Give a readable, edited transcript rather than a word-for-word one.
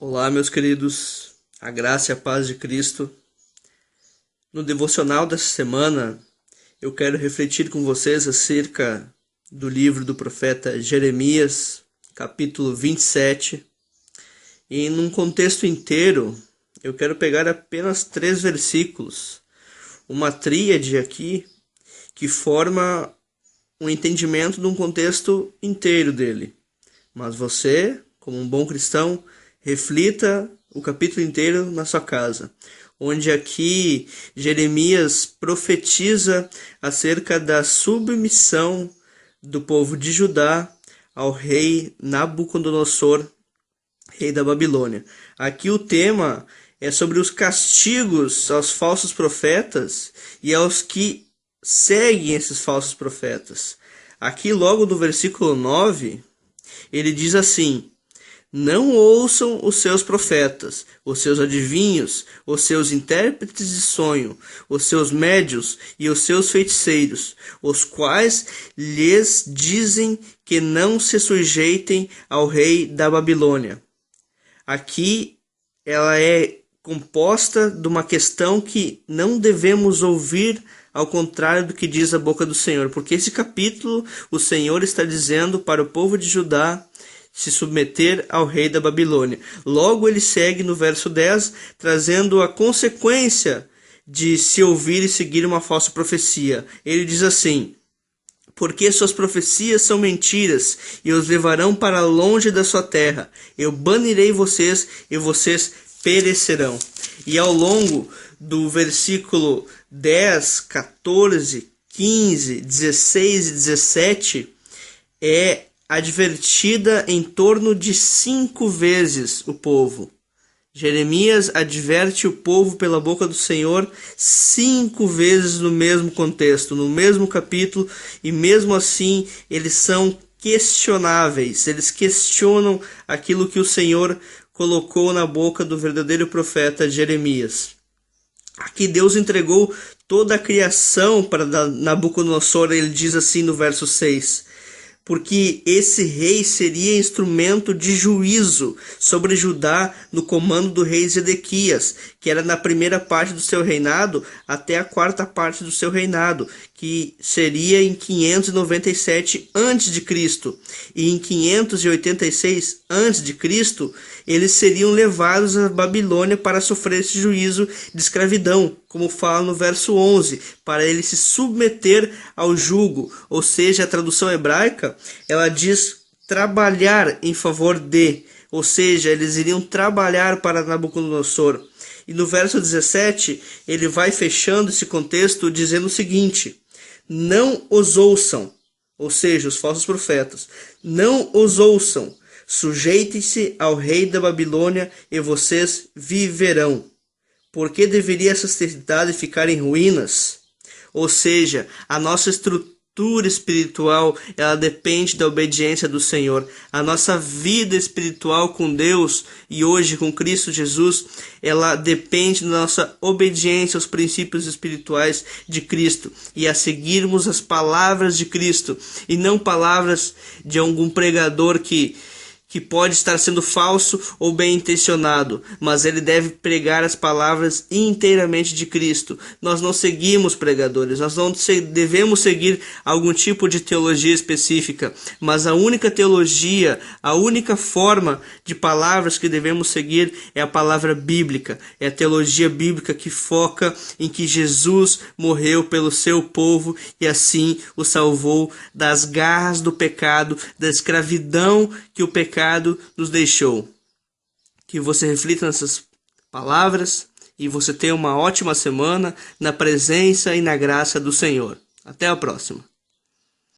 Olá, meus queridos, a graça e a paz de Cristo. No devocional dessa semana, eu quero refletir com vocês acerca do livro do profeta Jeremias, capítulo 27. E num contexto inteiro, eu quero pegar apenas 3 versículos, uma tríade aqui, que forma um entendimento de um contexto inteiro dele. Mas você, como um bom cristão, reflita o capítulo inteiro na sua casa, onde aqui Jeremias profetiza acerca da submissão do povo de Judá ao rei Nabucodonosor, rei da Babilônia. Aqui o tema é sobre os castigos aos falsos profetas e aos que seguem esses falsos profetas. Aqui logo no versículo 9, ele diz assim: não ouçam os seus profetas, os seus adivinhos, os seus intérpretes de sonho, os seus médios e os seus feiticeiros, os quais lhes dizem que não se sujeitem ao rei da Babilônia. Aqui ela é composta de uma questão que não devemos ouvir, ao contrário do que diz a boca do Senhor, porque esse capítulo o Senhor está dizendo para o povo de Judá se submeter ao rei da Babilônia. Logo ele segue no verso 10, trazendo a consequência de se ouvir e seguir uma falsa profecia. Ele diz assim: porque suas profecias são mentiras e os levarão para longe da sua terra. Eu banirei vocês e vocês perecerão. E ao longo do versículo 10, 14, 15, 16 e 17 é advertida em torno de 5 vezes o povo. Jeremias adverte o povo pela boca do Senhor 5 vezes no mesmo contexto, no mesmo capítulo, e mesmo assim eles são questionáveis, eles questionam aquilo que o Senhor colocou na boca do verdadeiro profeta Jeremias. Aqui Deus entregou toda a criação para Nabucodonosor. Ele diz assim no verso 6: porque esse rei seria instrumento de juízo sobre Judá no comando do rei Zedequias, que era na primeira parte do seu reinado até a 4ª parte do seu reinado, que seria em 597 a.C. E em 586 a.C., eles seriam levados à Babilônia para sofrer esse juízo de escravidão, como fala no verso 11, para ele se submeter ao jugo. Ou seja, a tradução hebraica, ela diz trabalhar em favor de, ou seja, eles iriam trabalhar para Nabucodonosor. E no verso 17, ele vai fechando esse contexto dizendo o seguinte: não os ouçam, ou seja, os falsos profetas, não os ouçam, sujeitem-se ao rei da Babilônia e vocês viverão. Por que deveria essa cidade ficar em ruínas? Ou seja, a nossa estrutura espiritual, ela depende da obediência do Senhor. A nossa vida espiritual com Deus e hoje com Cristo Jesus, ela depende da nossa obediência aos princípios espirituais de Cristo e a seguirmos as palavras de Cristo e não palavras de algum pregador que pode estar sendo falso ou bem intencionado, mas ele deve pregar as palavras inteiramente de Cristo. Nós não seguimos pregadores, nós não devemos seguir algum tipo de teologia específica, mas a única teologia, a única forma de palavras que devemos seguir é a palavra bíblica, é a teologia bíblica que foca em que Jesus morreu pelo seu povo e assim o salvou das garras do pecado, da escravidão que o pecado nos deixou. Que você reflita nessas palavras e você tenha uma ótima semana na presença e na graça do Senhor. Até a próxima.